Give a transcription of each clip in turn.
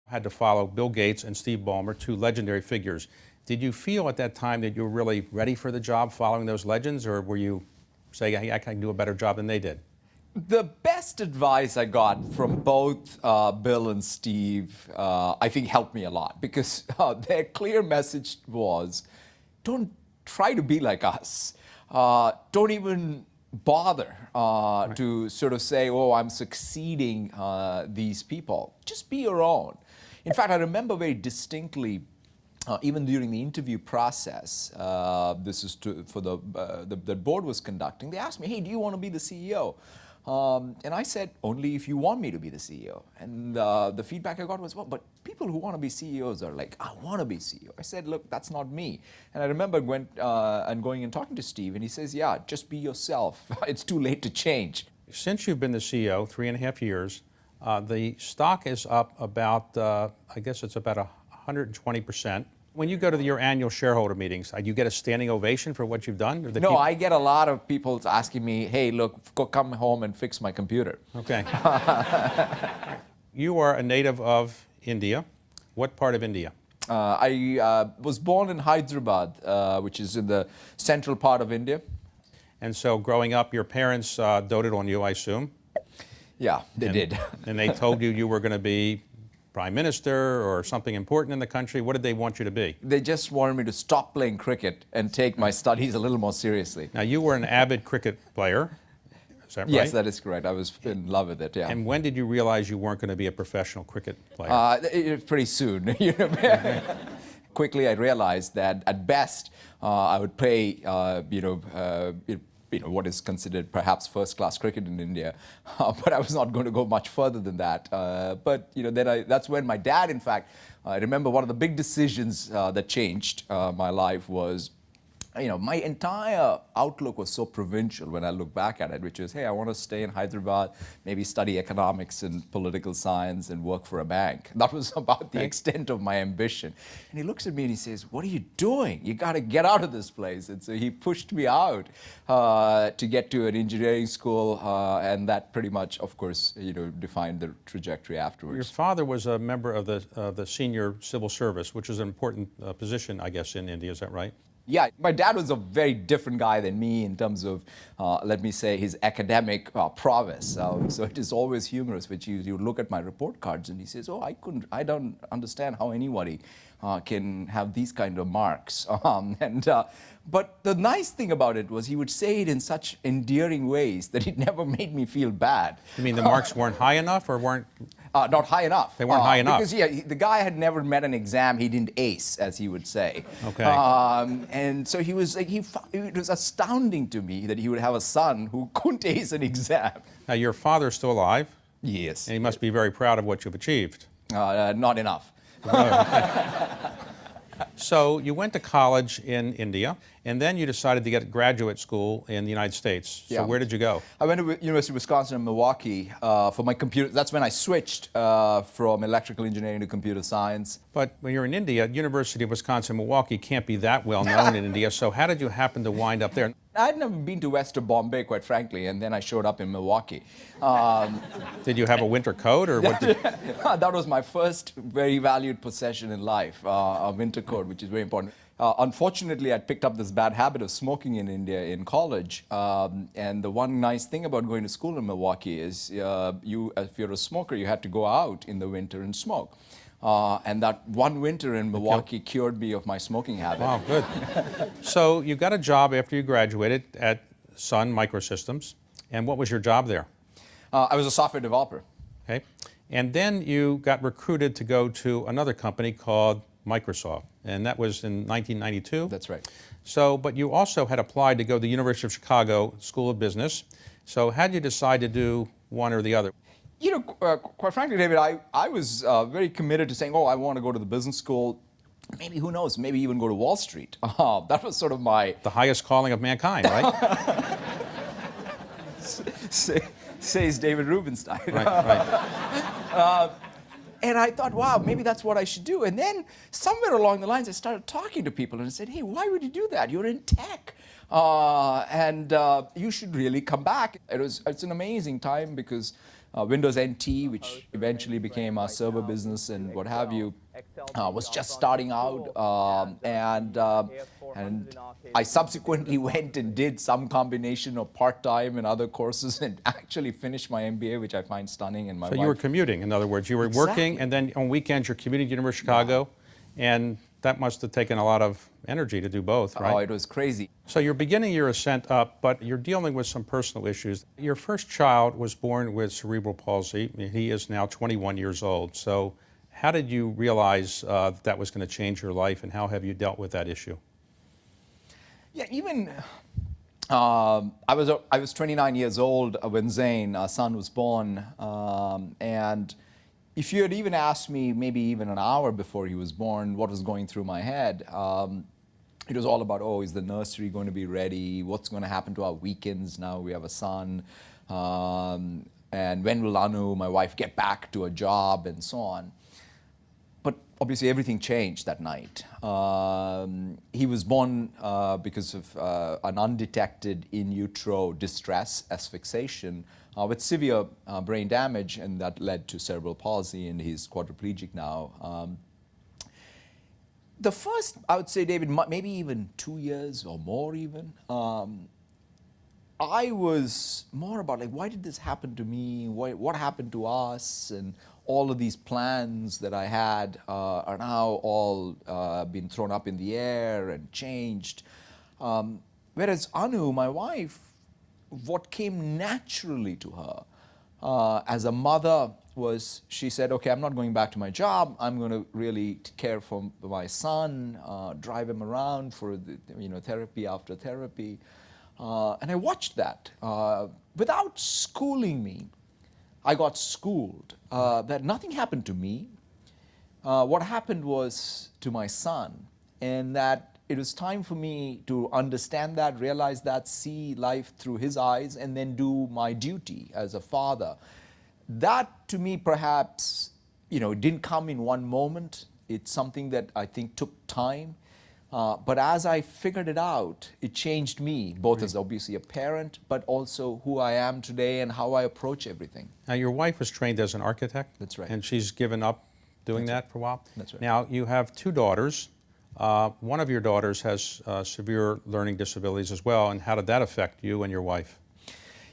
Had to follow Bill Gates and Steve Ballmer, two legendary figures. Did you feel at that time that you were really ready for the job following those legends, or were you saying, hey, I can do a better job than they did? The best advice I got from both Bill and Steve, I think helped me a lot, because their clear message was, don't try to be like us. Don't even bother to sort of say, oh, I'm succeeding these people. Just be your own. In fact, I remember very distinctly, even during the interview process, this is for the board was conducting, they asked me, hey, do you want to be the CEO? And I said, only if you want me to be the CEO. And the feedback I got was, well, but people who want to be CEOs are like, I want to be CEO. I said, look, that's not me. And I remember going and talking to Steve, and he says, yeah, just be yourself. It's too late to change. Since you've been the CEO, 3.5 years, the stock is up about, I guess it's about 120%. When you go to your annual shareholder meetings, do you get a standing ovation for what you've done? No, I get a lot of people asking me, hey, look, come home and fix my computer. Okay. You are a native of India. What part of India? I was born in Hyderabad, which is in the central part of India. And so growing up, your parents doted on you, I assume? Yeah, they did. And they told you you were going to be prime minister or something important in the country. What did they want you to be? They just wanted me to stop playing cricket and take my studies a little more seriously. Now, you were an avid cricket player. Is that right? Yes, that is correct. I was in love with it, yeah. And when did you realize you weren't going to be a professional cricket player? Pretty soon. Quickly, I realized that at best, I would play, what is considered perhaps first-class cricket in India, but I was not going to go much further than that. But then that's when my dad, in fact, I remember one of the big decisions that changed my life was, my entire outlook was so provincial when I look back at it, which is, hey, I want to stay in Hyderabad, maybe study economics and political science and work for a bank. That was about the extent of my ambition. And he looks at me and he says, what are you doing? You got to get out of this place. And so he pushed me out to get to an engineering school, and that pretty much, of course, defined the trajectory afterwards. Your father was a member of the senior civil service, which is an important position, I guess, in India. Is that right? Yeah, my dad was a very different guy than me in terms of, let me say, his academic prowess. So it is always humorous, which you look at my report cards and he says, oh, I don't understand how anybody can have these kind of marks. But the nice thing about it was he would say it in such endearing ways that it never made me feel bad. You mean the marks weren't high enough or weren't? Not high enough. They weren't high enough. Because, yeah, the guy had never met an exam he didn't ace, as he would say. Okay. And so he was like, it was astounding to me that he would have a son who couldn't ace an exam. Now, your father's still alive. Yes. And he must be very proud of what you've achieved. Not enough. So you went to college in India, and then you decided to get graduate school in the United States. So where did you go? I went to University of Wisconsin in Milwaukee for my computer. That's when I switched from electrical engineering to computer science. But when you're in India, University of Wisconsin-Milwaukee can't be that well known in India. So how did you happen to wind up there? I'd never been to west of Bombay, quite frankly, and then I showed up in Milwaukee. Did you have a winter coat, or what? That was my first very valued possession in life, a winter coat, which is very important. Unfortunately, I picked up this bad habit of smoking in India in college. And the one nice thing about going to school in Milwaukee is if you're a smoker, you had to go out in the winter and smoke. And that one winter in Milwaukee cured me of my smoking habit. Wow, good. So you got a job after you graduated at Sun Microsystems. And what was your job there? I was a software developer. Okay. And then you got recruited to go to another company called Microsoft. And that was in 1992? That's right. So, but you also had applied to go to the University of Chicago School of Business. So how did you decide to do one or the other? Quite frankly, David, I was very committed to saying, oh, I want to go to the business school. Maybe, who knows, maybe even go to Wall Street. That was sort of my... The highest calling of mankind, right? Says David Rubenstein. Right. And I thought, wow, maybe that's what I should do. And then somewhere along the lines, I started talking to people and I said, hey, why would you do that? You're in tech. And you should really come back. It's an amazing time because Windows NT, which eventually became our server business and what have you, was just starting out, and I subsequently went and did some combination of part-time and other courses and actually finished my MBA, which I find stunning. And my So wife, you were commuting, in other words. You were working, Exactly. and then on weekends you're commuting to University of Chicago, and that must have taken a lot of energy to do both, right? Oh, it was crazy. So you're beginning your ascent up, but you're dealing with some personal issues. Your first child was born with cerebral palsy. He is now 21 years old. So how did you realize that was going to change your life, and how have you dealt with that issue? Yeah, even I was 29 years old when Zane, our son, was born, and if you had even asked me maybe even an hour before he was born what was going through my head, it was all about, oh, is the nursery going to be ready? What's going to happen to our weekends now we have a son? And when will Anu, my wife, get back to a job and so on? But obviously everything changed that night. He was born because of an undetected in utero distress, asphyxiation, with severe brain damage, and that led to cerebral palsy, and he's quadriplegic now. The first, I would say, David, maybe even 2 years or more even, I was more about like, why did this happen to me? What happened to us? And all of these plans that I had are now all been thrown up in the air and changed. Whereas Anu, my wife, what came naturally to her as a mother was, she said, okay, I'm not going back to my job. I'm going to really care for my son, drive him around for therapy after therapy. And I watched that. Without schooling me, I got schooled. That nothing happened to me. What happened was to my son, and that it was time for me to understand that, realize that, see life through his eyes, and then do my duty as a father. That, to me, perhaps, it didn't come in one moment. It's something that I think took time. But as I figured it out, it changed me, both as obviously a parent, but also who I am today and how I approach everything. Now, your wife was trained as an architect. That's right. And she's given up doing that for a while. That's right. Now, you have two daughters. One of your daughters has severe learning disabilities as well. And how did that affect you and your wife?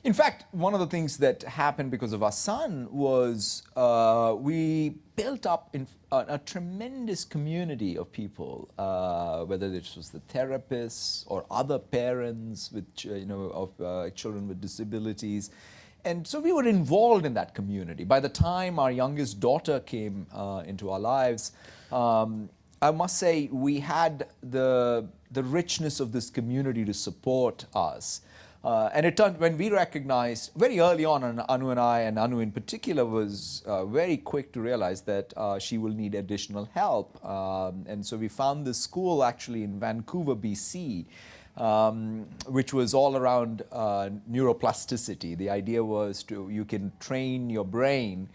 In fact, one of the things that happened because of our son was we built up a tremendous community of people, whether this was the therapists or other parents with, of children with disabilities. And so we were involved in that community. By the time our youngest daughter came into our lives, I must say we had the richness of this community to support us. And it turned, when we recognized very early on, and Anu and I, and Anu in particular, was very quick to realize that she will need additional help. And so we found this school actually in Vancouver, BC, which was all around neuroplasticity. The idea was you can train your brain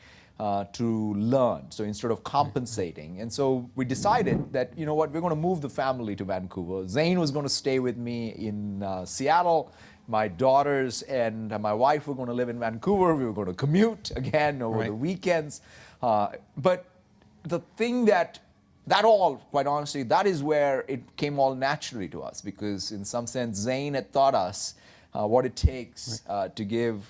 to learn, so instead of compensating. And so we decided that, you know what, we're going to move the family to Vancouver. Zane was going to stay with me in Seattle. My daughters and my wife were going to live in Vancouver. We were going to commute again over the weekends. But the thing that all, quite honestly, that is where it came all naturally to us, because in some sense, Zane had taught us what it takes to give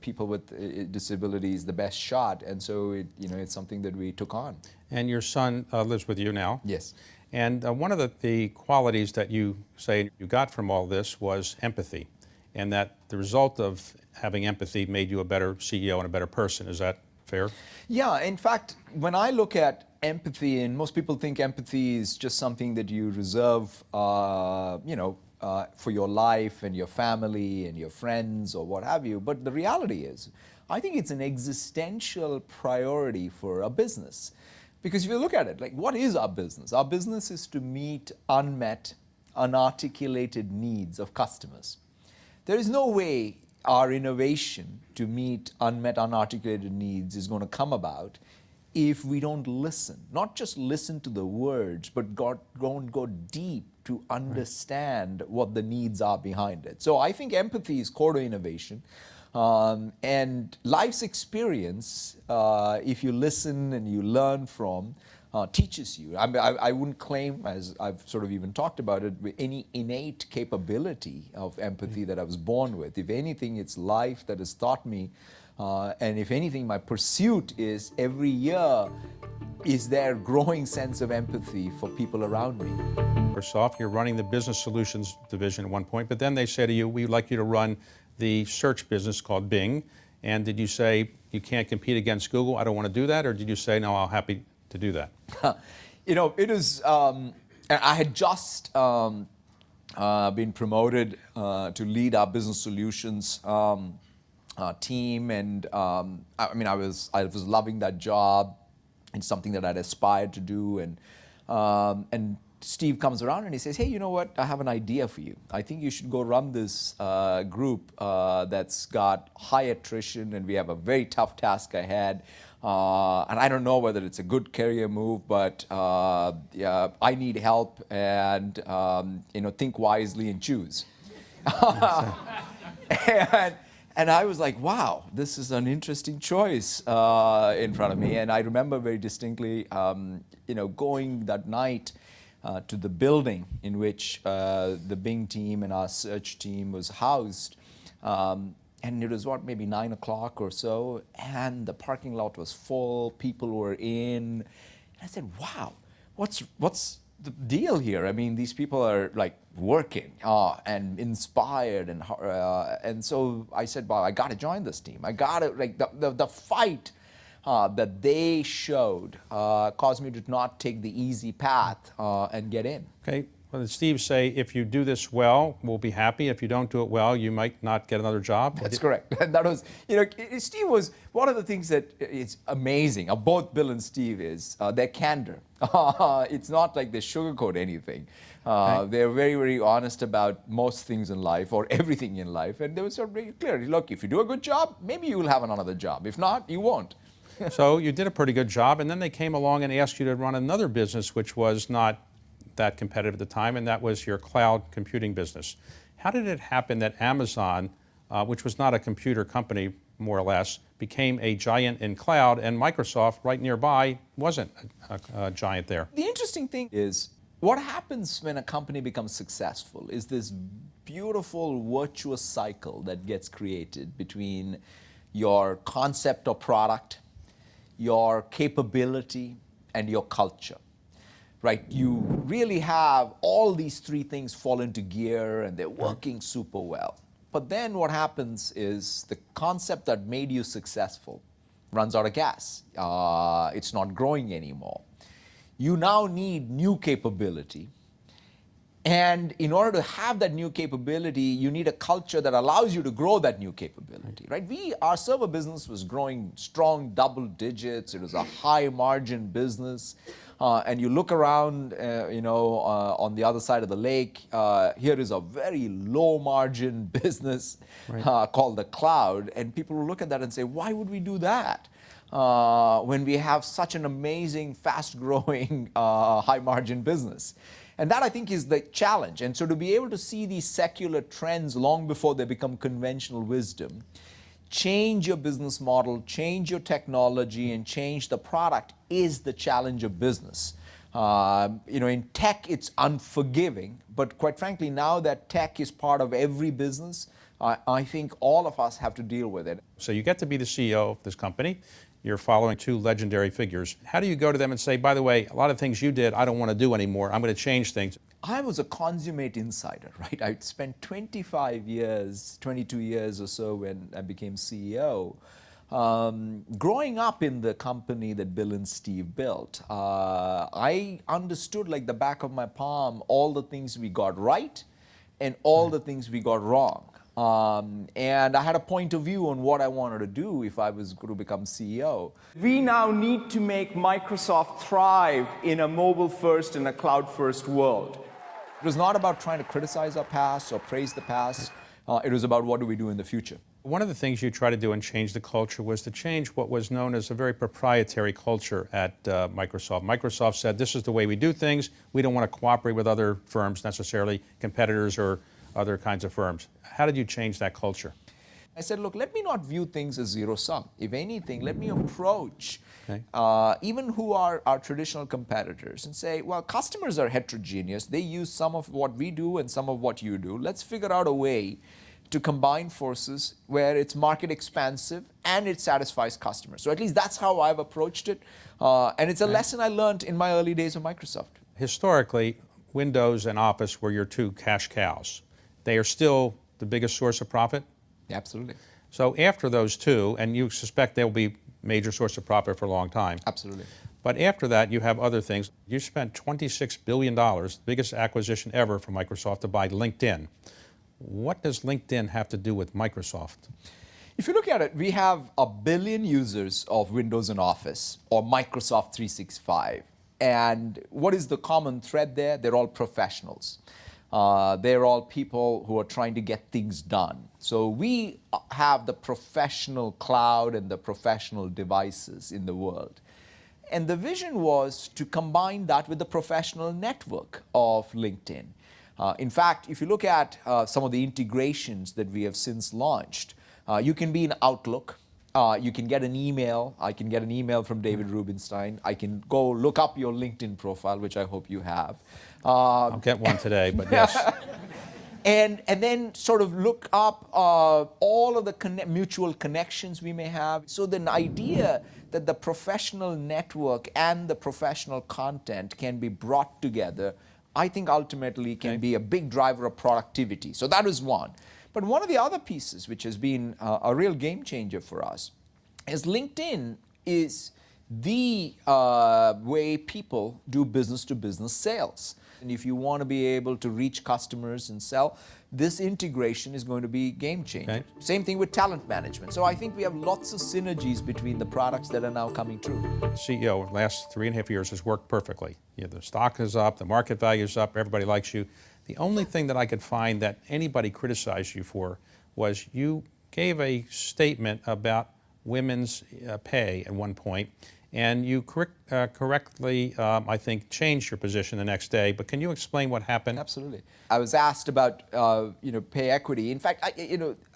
people with disabilities the best shot, and so it's something that we took on. And your son lives with you now. Yes. And one of the qualities that you say you got from all this was empathy, and that the result of having empathy made you a better CEO and a better person. Is that fair? Yeah, in fact, when I look at empathy, and most people think empathy is just something that you reserve, for your life and your family and your friends or what have you, but the reality is, I think it's an existential priority for a business. Because if you look at it, like, what is our business? Our business is to meet unmet, unarticulated needs of customers. There is no way our innovation to meet unmet, unarticulated needs is going to come about if we don't listen. Not just listen to the words, but don't go deep to understand what the needs are behind it. So I think empathy is core to innovation. And life's experience, if you listen and you learn from, teaches you. I wouldn't claim, as I've sort of even talked about it, with any innate capability of empathy that I was born with. If anything, it's life that has taught me. And if anything, my pursuit is every year, is there growing sense of empathy for people around me. Microsoft, you're running the business solutions division at one point, but then they say to you, we'd like you to run the search business called Bing. And did you say you can't compete against Google, I don't want to do that? Or did you say, no, I'm happy to do that? You know, it is, I had just been promoted to lead our business solutions team, and I mean, I was loving that job. It's something that I'd aspired to do, and Steve comes around and he says, hey, you know what, I have an idea for you. I think you should go run this group that's got high attrition, and we have a very tough task ahead. And I don't know whether it's a good career move, but yeah, I need help, and you know, think wisely and choose. And I was like, wow, this is an interesting choice in front of me. And I remember very distinctly, you know, going that night to the building in which the Bing team and our search team was housed. And it was, what, maybe 9 o'clock or so, and the parking lot was full, people were in. And I said, wow, what's the deal here? I mean, these people are like working and inspired, and so I said, well, I got to join this team. I got to, like, the fight that they showed caused me to not take the easy path and get in. Okay. Well, did Steve say, if you do this well, we'll be happy. If you don't do it well, you might not get another job? That's correct. And that was, you know, Steve was, one of the things that is amazing of both Bill and Steve is their candor. It's not like they sugarcoat anything. They're very, very honest about most things in life, or everything in life. And they were sort of very clear. Look, if you do a good job, maybe you will have another job. If not, you won't. So you did a pretty good job, and then they came along and asked you to run another business, which was not that competitive at the time, and that was your cloud computing business. How did it happen that Amazon, which was not a computer company, more or less, became a giant in cloud, and Microsoft, right nearby, wasn't a giant there? The interesting thing is, what happens when a company becomes successful is this beautiful virtuous cycle that gets created between your concept or product, your capability, and your culture. Right, you really have all these three things fall into gear, and they're working super well. But then what happens is the concept that made you successful runs out of gas. It's not growing anymore. You now need new capability. And in order to have that new capability, you need a culture that allows you to grow that new capability, right? Our server business was growing strong double digits. It was a high margin business. And you look around, you know, on the other side of the lake, here is a very low margin business called the cloud. And people will look at that and say, why would we do that when we have such an amazing, fast growing, high margin business? And that, I think, is the challenge. And so to be able to see these secular trends long before they become conventional wisdom, change your business model, change your technology, and change the product is the challenge of business. You know, in tech, it's unforgiving. But quite frankly, now that tech is part of every business, I think all of us have to deal with it. So you get to be the CEO of this company. You're following two legendary figures. How do you go to them and say, by the way, a lot of things you did, I don't want to do anymore. I'm going to change things? I was a consummate insider, right? I spent 22 years or so when I became CEO. Growing up in the company that Bill and Steve built, I understood like the back of my palm all the things we got right and all the things we got wrong. And I had a point of view on what I wanted to do if I was going to become CEO. We now need to make Microsoft thrive in a mobile-first and a cloud-first world. It was not about trying to criticize our past or praise the past. It was about what do we do in the future. One of the things you tried to do and change the culture was to change what was known as a very proprietary culture at Microsoft. Microsoft said, this is the way we do things. We don't want to cooperate with other firms, necessarily competitors or other kinds of firms. How did you change that culture? I said, look, let me not view things as zero sum. If anything, let me approach even who are our traditional competitors and say, well, customers are heterogeneous. They use some of what we do and some of what you do. Let's figure out a way to combine forces where it's market expansive and it satisfies customers. So at least that's how I've approached it. And it's a lesson I learned in my early days of Microsoft. Historically, Windows and Office were your two cash cows. They are still the biggest source of profit? Absolutely. So after those two, and you suspect they'll be major source of profit for a long time. Absolutely. But after that, you have other things. You spent $26 billion, the biggest acquisition ever for Microsoft, to buy LinkedIn. What does LinkedIn have to do with Microsoft? If you look at it, we have 1 billion users of Windows and Office, or Microsoft 365. And what is the common thread there? They're all professionals. They're all people who are trying to get things done. So we have the professional cloud and the professional devices in the world. And the vision was to combine that with the professional network of LinkedIn. In fact, if you look at some of the integrations that we have since launched, you can be in Outlook. You can get an email. I can get an email from David Rubinstein. I can go look up your LinkedIn profile, which I hope you have. I'll get one today, but yes. And then sort of look up all of the mutual connections we may have. So the idea that the professional network and the professional content can be brought together, I think ultimately can be a big driver of productivity. So that is one. But one of the other pieces, which has been a real game changer for us, is LinkedIn is the way people do business-to-business sales. And if you want to be able to reach customers and sell, this integration is going to be game changer. Okay. Same thing with talent management. So I think we have lots of synergies between the products that are now coming true. CEO, the last 3.5 years has worked perfectly. The stock is up, the market value is up, everybody likes you. The only thing that I could find that anybody criticized you for was you gave a statement about women's pay at one point, and you correctly, I think, changed your position the next day. But can you explain what happened? Absolutely. I was asked about pay equity. In fact,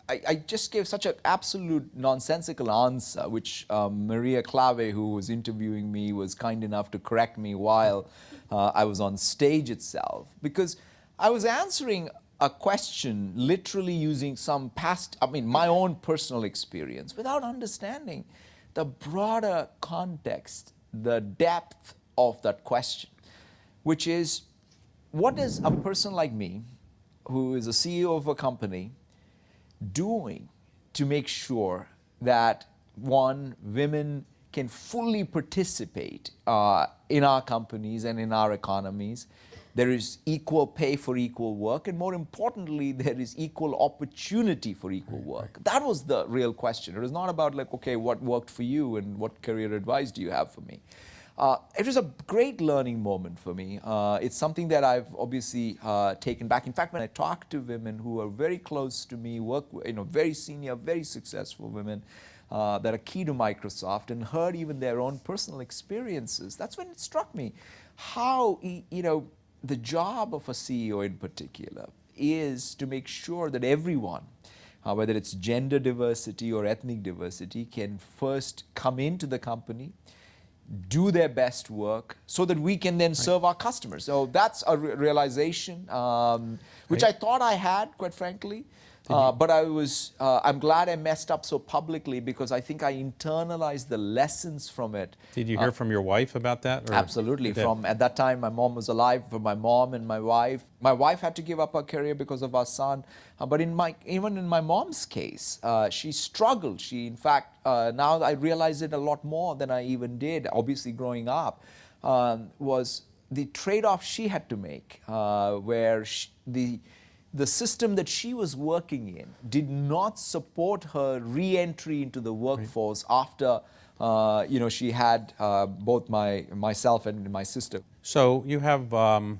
I just gave such an absolute nonsensical answer, which Maria Clave, who was interviewing me, was kind enough to correct me while I was on stage itself, because I was answering a question literally using some my own personal experience without understanding the broader context, the depth of that question, which is, what is a person like me, who is a CEO of a company, doing to make sure that, one, women can fully participate in our companies and in our economies? There is equal pay for equal work, and more importantly, there is equal opportunity for equal work. That was the real question. It was not about like, okay, what worked for you and what career advice do you have for me? It was a great learning moment for me. It's something that I've obviously taken back. In fact, when I talk to women who are very close to me, very senior, very successful women that are key to Microsoft, and heard even their own personal experiences, that's when it struck me how, the job of a CEO in particular is to make sure that everyone, whether it's gender diversity or ethnic diversity, can first come into the company, do their best work, so that we can then serve our customers. So that's a realization, which I thought I had, quite frankly. But I'm glad I messed up so publicly, because I think I internalized the lessons from it. Did you hear from your wife about that? Or? Absolutely. At that time, my mom was alive. For my mom and my wife had to give up her career because of our son. But even in my mom's case, she struggled. In fact, now I realize it a lot more than I even did, obviously growing up, was the trade-off she had to make, where the system that she was working in did not support her re-entry into the workforce after she had both myself and my sister. So you have about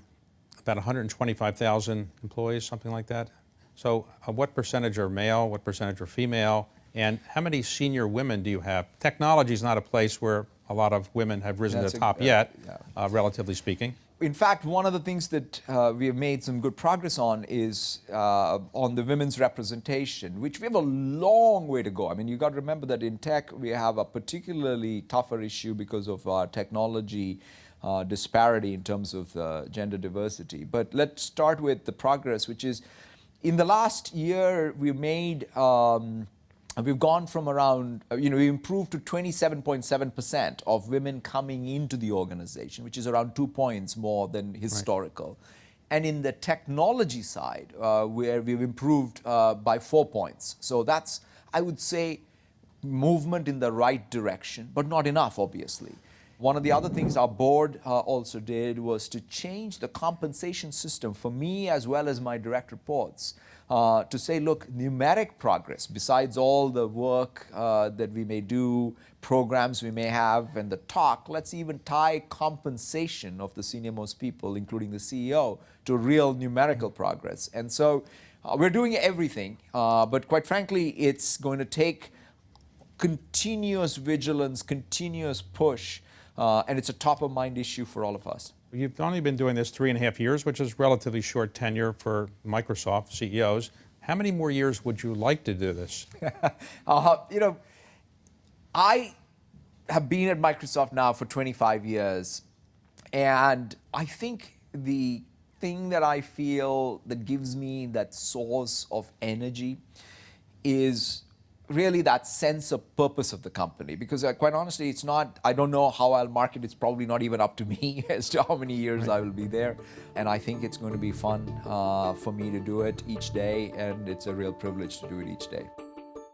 125,000 employees, something like that. So what percentage are male, what percentage are female, and how many senior women do you have? Technology is not a place where a lot of women have risen to the top yet, relatively speaking. In fact, one of the things that we have made some good progress on is on the women's representation, which we have a long way to go. I mean, you got to remember that in tech, we have a particularly tougher issue because of our technology disparity in terms of gender diversity. But let's start with the progress, which is in the last year, we've gone from around, we improved to 27.7% of women coming into the organization, which is around 2 points more than historical. Right. And in the technology side, where we've improved by 4 points. So that's, I would say, movement in the right direction, but not enough, obviously. One of the other things our board also did was to change the compensation system for me as well as my direct reports to say, look, numeric progress, besides all the work that we may do, programs we may have, and the talk, let's even tie compensation of the senior-most people, including the CEO, to real numerical progress. And so we're doing everything, but quite frankly, it's going to take continuous vigilance, continuous push, and it's a top-of-mind issue for all of us. You've only been doing this 3.5 years, which is relatively short tenure for Microsoft CEOs. How many more years would you like to do this? I have been at Microsoft now for 25 years, and I think the thing that I feel that gives me that source of energy is really that sense of purpose of the company. Because quite honestly, it's not, I don't know how I'll mark it. It's probably not even up to me as to how many years I will be there. And I think it's going to be fun for me to do it each day, and it's a real privilege to do it each day.